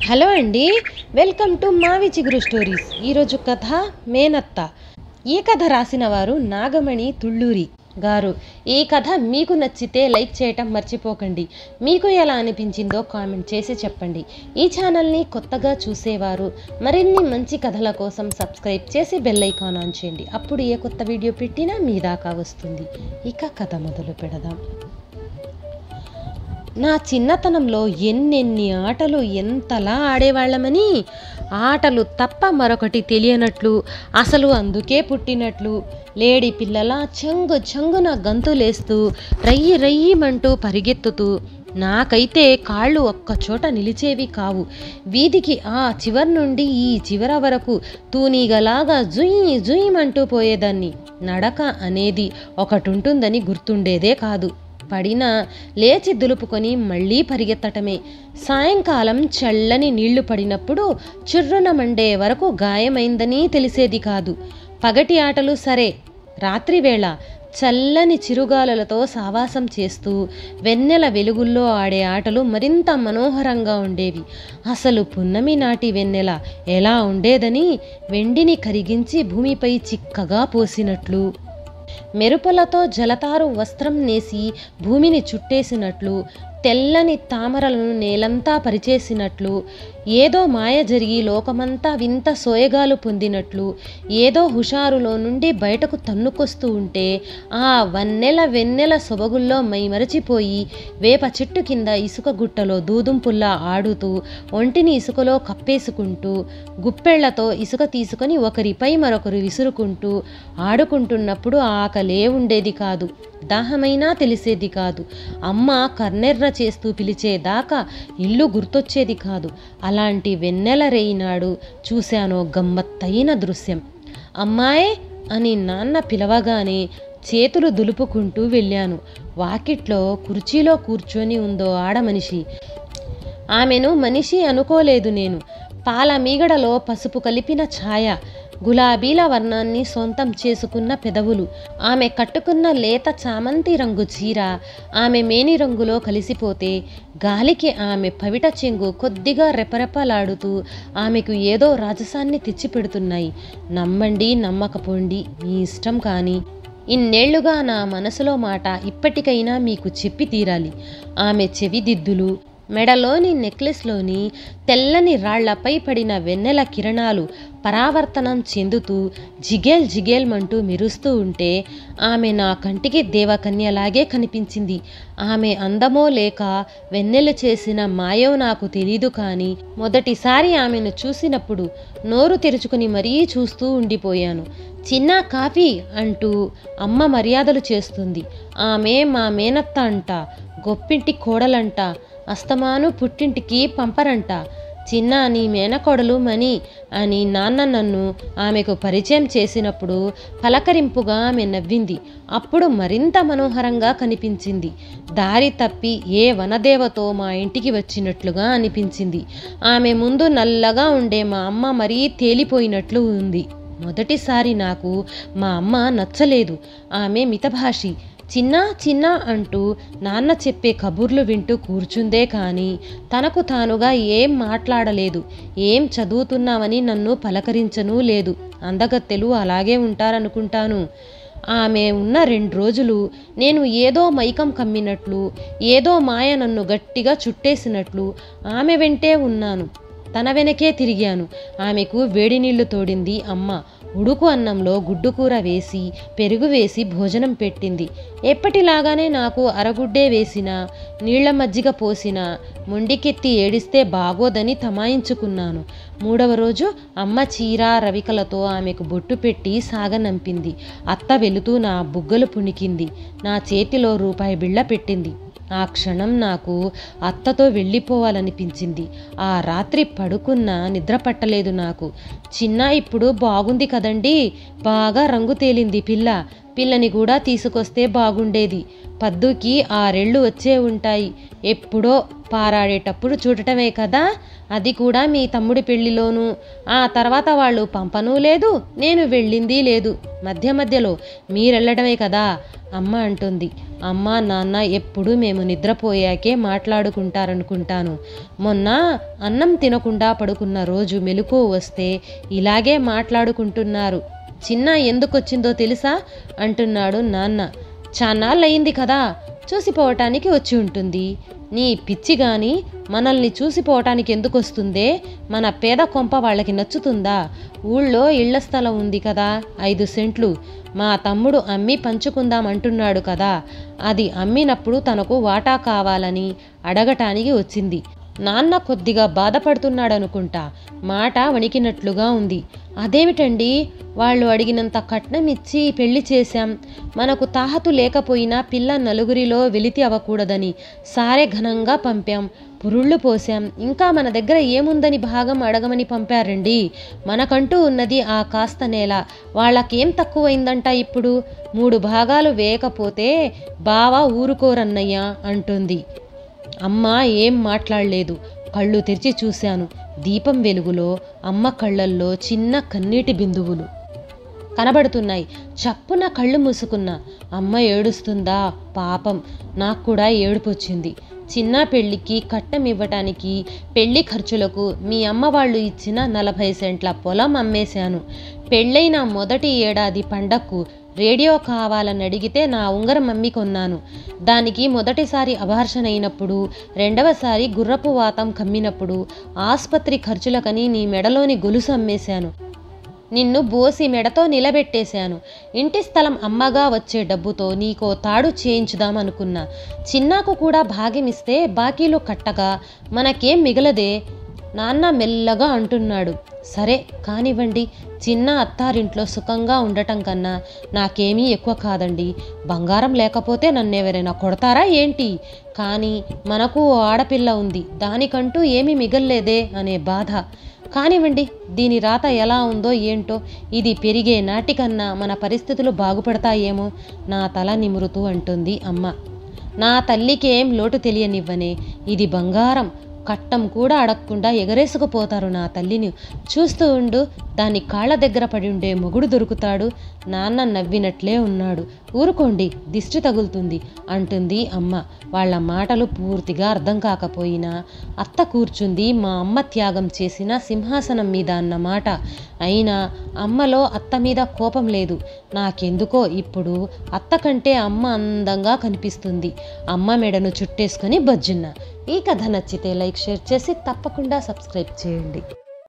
Hello అండి, welcome to మావి చిగురు స్టోరీస్. ఈరోజు కథ మేనత్త. ఈ కథ రాసిన వారు నాగమణి తుళ్ళూరి గారు. ఈ కథ మీకు నచ్చితే లైక్ చేయటం మర్చిపోకండి. మీకు ఎలా అనిపించిందో కామెంట్ చేసి చెప్పండి. ఈ ఛానల్ని కొత్తగా చూసేవారు మరిన్ని మంచి కథల కోసం సబ్స్క్రైబ్ చేసి బెల్ ఐకాన్ ఆన్ చేయండి. అప్పుడు ఏ కొత్త వీడియో పెట్టినా మీ దాకా వస్తుంది. ఇక కథ మొదలు పెడదాం. నా చిన్నతనంలో ఎన్నెన్ని ఆటలు ఎంతలా ఆడేవాళ్ళమని, ఆటలు తప్ప మరొకటి తెలియనట్లు, అసలు అందుకే పుట్టినట్లు లేడి పిల్లలా చెంగు చెంగున గంతులేస్తూ రయ్యి రయ్యిమంటూ పరిగెత్తుతూ, నాకైతే కాళ్ళు ఒక్కచోట నిలిచేవి కావు. వీధికి ఆ చివరి నుండి ఈ చివర వరకు తూనీగలాగా జుయ్ జుయ్యమంటూ పోయేదాన్ని. నడక అనేది ఒకటుంటుందని గుర్తుండేదే కాదు. పడినా లేచి దులుపుకొని మళ్ళీ పరిగెత్తటమే. సాయంకాలం చల్లని నీళ్లు పడినప్పుడు చుర్రున మండే వరకు గాయమైందని తెలిసేది కాదు. పగటి ఆటలు సరే, రాత్రివేళ చల్లని చిరుగాలులతో సావాసం చేస్తూ వెన్నెల వెలుగుల్లో ఆడే ఆటలు మరింత మనోహరంగా ఉండేవి. అసలు పున్నమి నాటి వెన్నెల ఎలా ఉండేదని, వెండిని కరిగించి భూమిపై చిక్కగా పోసినట్లు, మెరుపులతో జలతారు వస్త్రం నేసి భూమిని చుట్టేసినట్లు, తెల్లని తామరలను నేలంతా పరిచేసినట్లు, ఏదో మాయ జరిగి లోకమంతా వింత సోయగాలు పొందినట్లు, ఏదో హుషారులో నుండి బయటకు తన్నుకొస్తూ ఉంటే ఆ వెన్నెల సొబగుల్లో మైమరచిపోయి వేప చెట్టు కింద ఇసుక గుట్టలో దూదుంపుల్లా ఆడుతూ, ఒంటిని ఇసుకలో కప్పేసుకుంటూ, గుప్పెళ్లతో ఇసుక తీసుకొని ఒకరిపై మరొకరు విసురుకుంటూ ఆడుకుంటున్నప్పుడు ఆకలే ఉండేది కాదు, దాహమైనా తెలిసేది కాదు. అమ్మ కర్నెర్ర చేస్తూ పిలిచేదాకా ఇల్లు గుర్తొచ్చేది కాదు. అలాంటి వెన్నెల రేయినాడు చూశానో గమ్మత్తైన దృశ్యం. అమ్మాయే అని నాన్న పిలవగానే చేతులు దులుపుకుంటూ వెళ్ళాను. వాకిట్లో కుర్చీలో కూర్చొని ఉందో ఆడమనిషి. ఆమెను మనిషి అనుకోలేదు నేను. పాల మీగడలో పసుపు కలిపిన ఛాయ, గులాబీల వర్ణాన్ని సొంతం చేసుకున్న పెదవులు, ఆమె కట్టుకున్న లేత చామంతి రంగు చీర ఆమె మేని రంగులో కలిసిపోతే గాలికి ఆమె పవిట చెంగు కొద్దిగా రెపరెపలాడుతూ ఆమెకు ఏదో రాజసాన్ని తెచ్చిపెడుతున్నాయి. నమ్మండి నమ్మకపోండి మీ ఇష్టం, కానీ ఇన్నేళ్లుగా నా మనసులో మాట ఇప్పటికైనా మీకు చెప్పి తీరాలి. ఆమె చెవిదిద్దులు, మెడలోని నెక్లెస్లోని తెల్లని రాళ్లపై పడిన వెన్నెల కిరణాలు పరావర్తనం చెందుతూ జిగేల్ జిగేల్మంటూ మెరుస్తూ ఉంటే ఆమె నా కంటికి దేవకన్యలాగే కనిపించింది. ఆమె అందమో లేక వెన్నెల చేసిన మాయో నాకు తెలీదు, కానీ మొదటిసారి ఆమెను చూసినప్పుడు నోరు తెరుచుకుని మరీ చూస్తూ ఉండిపోయాను. చిన్న కాఫీ అంటూ అమ్మ మర్యాదలు చేస్తుంది. ఆమె మా మేనత్త అంట, గొప్పింటి కోడలంట, అస్తమాను పుట్టింటికి పంపరంట. చిన్న నీ మేనకోడలు మణి అని నాన్న నన్ను ఆమెకు పరిచయం చేసినప్పుడు పలకరింపుగా ఆమె నవ్వింది. అప్పుడు మరింత మనోహరంగా కనిపించింది. దారి తప్పి ఏ వనదేవతో మా ఇంటికి వచ్చినట్లుగా అనిపించింది. ఆమె ముందు నల్లగా ఉండే మా అమ్మ మరీ తేలిపోయినట్లు ఉంది. మొదటిసారి నాకు మా అమ్మ నచ్చలేదు. ఆమె మితభాషి. చిన్న చిన్న అంటూ నాన్న చెప్పే కబుర్లు వింటూ కూర్చుందే కానీ తనకు తానుగా ఏం మాట్లాడలేదు. ఏం చదువుతున్నామని నన్ను పలకరించనూ లేదు. అందగత్తెలు అలాగే ఉంటారనుకుంటాను. ఆమె ఉన్న 2 రోజులు నేను ఏదో మైకం కమ్మినట్లు, ఏదో మాయ నన్ను గట్టిగా చుట్టేసినట్లు ఆమె వెంటే ఉన్నాను. తన వెనకే తిరిగాను. ఆమెకు వేడి నీళ్లు తోడింది అమ్మ. ఉడుకు అన్నంలో గుడ్డుకూర వేసి పెరుగు వేసి భోజనం పెట్టింది. ఎప్పటిలాగానే నాకు అరగుడ్డే వేసినా, నీళ్ల మజ్జిగ పోసినా మొండికెత్తి ఏడిస్తే బాగోదని తమాయించుకున్నాను. 3వ రోజు అమ్మ చీర రవికలతో ఆమెకు బొట్టు పెట్టి సాగనంపింది. అత్త వెళుతూ నా బుగ్గలు పుణికింది. నా చేతిలో రూపాయి బిళ్ళ పెట్టింది. ఆ క్షణం నాకు అత్తతో వెళ్ళిపోవాలనిపించింది. ఆ రాత్రి పడుకున్న నిద్ర పట్టలేదు నాకు. చిన్న ఇప్పుడు బాగుంది కదండి, బాగా రంగు తేలింది పిల్ల, పిల్లని కూడా తీసుకొస్తే బాగుండేది. పద్దుకి 6 ఏళ్ళు వచ్చే ఉంటాయి. ఎప్పుడో పారాడేటప్పుడు చూడటమే కదా, అది కూడా మీ తమ్ముడి పెళ్లిలోనూ. ఆ తర్వాత వాళ్ళు పంపనూ లేదు, నేను వెళ్ళింది లేదు. మధ్య మధ్యలో మీరెళ్ళడమే కదా అమ్మ అంటుంది. అమ్మ నాన్న ఎప్పుడు మేము నిద్రపోయాకే మాట్లాడుకుంటారనుకుంటాను. మొన్న అన్నం తినకుండా పడుకున్న రోజు మెలకువ వస్తే ఇలాగే మాట్లాడుకుంటున్నారు. చిన్న ఎందుకొచ్చిందో తెలుసా అంటున్నాడు నాన్న. చాన్నాళ్ళయింది కదా, చూసిపోవటానికి వచ్చి ఉంటుంది. నీ పిచ్చి గాని మనల్ని చూసిపోవటానికి ఎందుకు వస్తుందే? మన పేద కొంప వాళ్ళకి నచ్చుతుందా? ఊళ్ళో ఇళ్ల స్థలం ఉంది కదా, 5 సెంట్లు. మా తమ్ముడు అమ్మి పంచుకుందాం అంటున్నాడు కదా, అది అమ్మినప్పుడు తనకు వాటా కావాలని అడగటానికి వచ్చింది. నాన్న కొద్దిగా బాధపడుతున్నాడనుకుంటా, మాట వణికినట్లుగా ఉంది. అదేమిటండి, వాళ్ళు అడిగినంత కట్నం ఇచ్చి పెళ్లి చేశాం. మనకు తాహతు లేకపోయినా పిల్ల నలుగురిలో వెలితి అవ్వకూడదని సారే ఘనంగా పంపాం. పురుళ్ళు పోసాం. ఇంకా మన దగ్గర ఏముందని భాగం అడగమని పంపారండి. మనకంటూ ఉన్నది ఆ కాస్త నేల. వాళ్ళకేం తక్కువైందంట ఇప్పుడు? 3 భాగాలు వేయకపోతే బావ ఊరుకోరన్నయ్య అంటుంది. అమ్మ ఏం మాట్లాడలేదు. కళ్ళు తెరిచి చూశాను. దీపం వెలుగులో అమ్మ కళ్ళల్లో చిన్న కన్నీటి బిందువులు కనబడుతున్నాయి. చప్పున కళ్ళు మూసుకున్నా. అమ్మ ఏడుస్తుందా? పాపం, నాకు కూడా ఏడుపొచ్చింది. చిన్న పెళ్లికి కట్నం ఇవ్వటానికి, పెళ్లి ఖర్చులకు మీ అమ్మ వాళ్ళు ఇచ్చిన 40 సెంట్ల పొలం అమ్మేశాను. పెళ్ళైన మొదటి ఏడాది పండక్కు రేడియో కావాలని అడిగితే నా ఉంగరం అమ్మి కొన్నాను. దానికి మొదటిసారి అబార్షన్ అయినప్పుడు, రెండవసారి గుర్రపు వాతం కమ్మినప్పుడు, ఆస్పత్రి ఖర్చులకని నీ మెడలోని గొలుసు అమ్మేశాను. నిన్ను బోసి మెడతో నిలబెట్టేశాను. ఇంటి స్థలం అమ్మగా వచ్చే డబ్బుతో నీకో తాడు చేయించుదామనుకున్నా. చిన్నాకు కూడా భాగ్యమిస్తే బాకీలు కట్టగా మనకేం మిగలదే? నాన్న మెల్లగా అంటున్నాడు. సరే కానివ్వండి, చిన్న అత్తారింట్లో సుఖంగా ఉండటం కన్నా నాకేమీ ఎక్కువ కాదండి. బంగారం లేకపోతే నన్నెవరైనా కొడతారా ఏంటి? కానీ మనకు ఆడపిల్ల ఉంది, దానికంటూ ఏమీ మిగల్లేదే అనే బాధ. కానివ్వండి, దీని రాత ఎలా ఉందో ఏంటో. ఇది పెరిగే నాటికన్నా మన పరిస్థితులు బాగుపడతాయేమో నా తల నిమురుతూ అంటుంది అమ్మ. నా తల్లికేం లోటు తెలియనివ్వనే. ఇది బంగారం. కట్టం కూడా అడగకుండా ఎగరేసుకుపోతారు నా తల్లిని. చూస్తూ ఉండు, దాని కాళ్ళ దగ్గర పడి ఉండే మొగుడు దొరుకుతాడు. నాన్న నవ్వినట్లే ఉన్నాడు. ఊరుకోండి, దిష్టి తగులుతుంది అంటుంది అమ్మ. వాళ్ళ మాటలు పూర్తిగా అర్థం కాకపోయినా అత్త కూర్చుంది మా అమ్మ త్యాగం చేసిన సింహాసనం మీద అన్నమాట. అయినా అమ్మలో అత్త మీద కోపం లేదు. నాకెందుకో ఇప్పుడు అత్త కంటే అమ్మ అందంగా కనిపిస్తుంది. అమ్మ మెడను చుట్టేసుకొని బజ్జున్నా. ఈ కథ నచ్చితే లైక్, షేర్ చేసి తప్పకుండా సబ్స్క్రైబ్ చేయండి.